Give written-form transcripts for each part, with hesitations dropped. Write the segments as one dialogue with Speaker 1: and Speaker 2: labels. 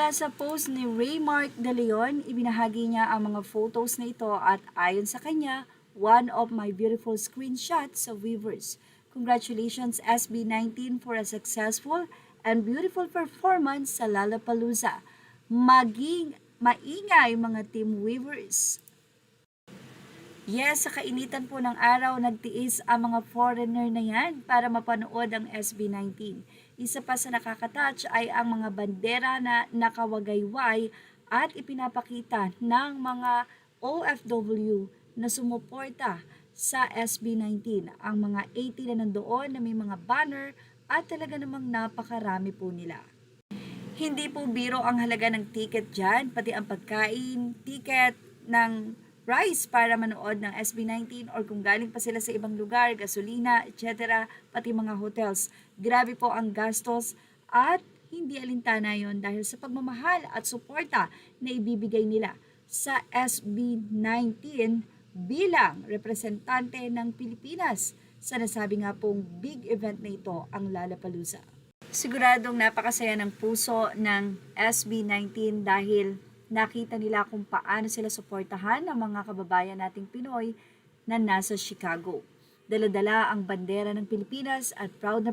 Speaker 1: Mula sa post ni Raymark De Leon, ibinahagi niya ang mga photos na ito at ayon sa kanya, one of my beautiful screenshots of Weavers. Congratulations SB19 for a successful and beautiful performance sa Lollapalooza. Maging maingay mga Team Weavers. Yes, sa kainitan po ng araw, nagtiis ang mga foreigner na yan para mapanood ang SB19. Isa pa sa nakakatouch ay ang mga bandera na nakawagayway at ipinapakita ng mga OFW na sumuporta sa SB19. Ang mga 80 na nandoon na may mga banner at talaga namang napakarami po nila. Hindi po biro ang halaga ng ticket dyan, pati ang pagkain, ticket ng price para manood ng SB19 or kung galing pa sila sa ibang lugar, gasolina, etc. Pati mga hotels. Grabe po ang gastos at hindi alintana yon dahil sa pagmamahal at suporta na ibibigay nila sa SB19 bilang representante ng Pilipinas sa nasabi nga pong big event na ito, ang Lollapalooza. Siguradong napakasaya ng puso ng SB19 dahil nakita nila kung paano sila suportahan ng mga kababayan nating Pinoy na nasa Chicago. Dala-dala ang bandera ng Pilipinas at proud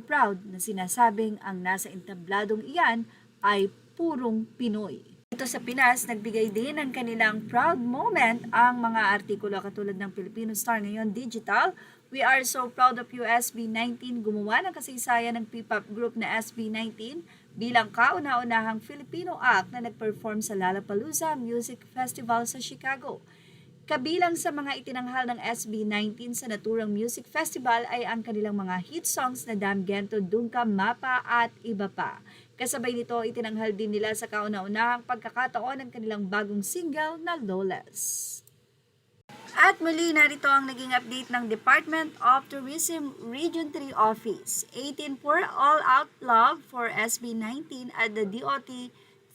Speaker 1: na sinasabing ang nasa entabladong iyan ay purong Pinoy. Dito sa Pinas, nagbigay din ng kanilang proud moment ang mga artikulo katulad ng Filipino Star ngayon Digital. We are so proud of you SB19, gumawa ng kasaysayan ng P-pop group na SB19 bilang kauna-unahang Filipino act na nag-perform sa Lollapalooza Music Festival sa Chicago. Kabilang sa mga itinanghal ng SB19 sa naturang music festival ay ang kanilang mga hit songs na Dam Gento, Dungka, Mapa at iba pa. Kasabay nito, itinanghal din nila sa kauna-unahang pagkakataon ng kanilang bagong single na Lawless. At muli, narito ang naging update ng Department of Tourism Region 3 Office. 18 for All Out Love for SB19 at the DOT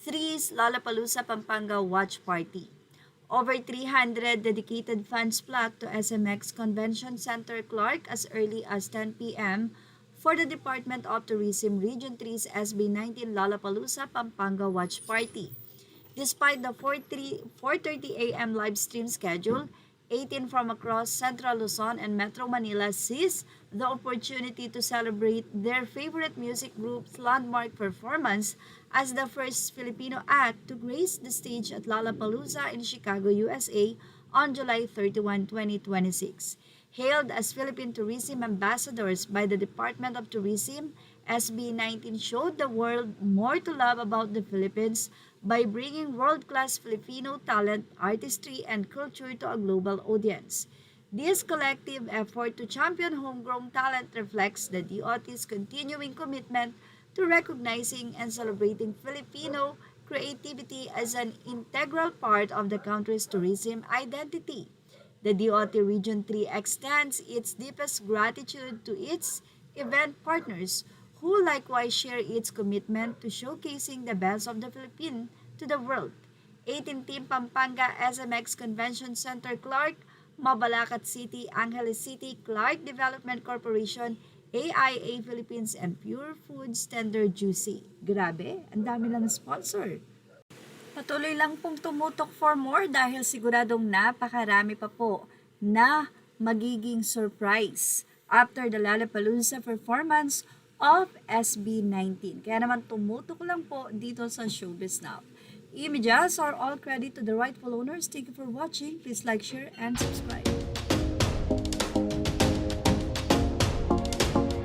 Speaker 1: 3's Lollapalooza Pampanga Watch Party. Over 300 dedicated funds flocked to SMX Convention Center Clark as early as 10 p.m. for the Department of Tourism Region 3's SB19 Lollapalooza Pampanga Watch Party. Despite the 4:30 a.m. live stream schedule, 18 from across Central Luzon and Metro Manila seized the opportunity to celebrate their favorite music group's landmark performance as the first Filipino act to grace the stage at Lollapalooza in Chicago, USA on July 31, 2026. Hailed as Philippine Tourism Ambassadors by the Department of Tourism, SB19 showed the world more to love about the Philippines by bringing world-class Filipino talent, artistry, and culture to a global audience. This collective effort to champion homegrown talent reflects the DOT's continuing commitment to recognizing and celebrating Filipino creativity as an integral part of the country's tourism identity. The DOT Region 3 extends its deepest gratitude to its event partners who likewise share its commitment to showcasing the best of the Philippines to the world. 18 Team Pampanga SMX Convention Center Clark, Mabalacat City, Angeles City, Clark Development Corporation, AIA Philippines, and Pure Foods Tender Juicy. Grabe, ang dami lang sponsor. Patuloy lang pong tumutok for more dahil siguradong napakarami pa po na magiging surprise after the Lollapalooza performance of SB19. Kaya naman tumutok lang po dito sa Showbiz Now. Images are all credit to the rightful owners. Thank you for watching. Please like, share, and subscribe.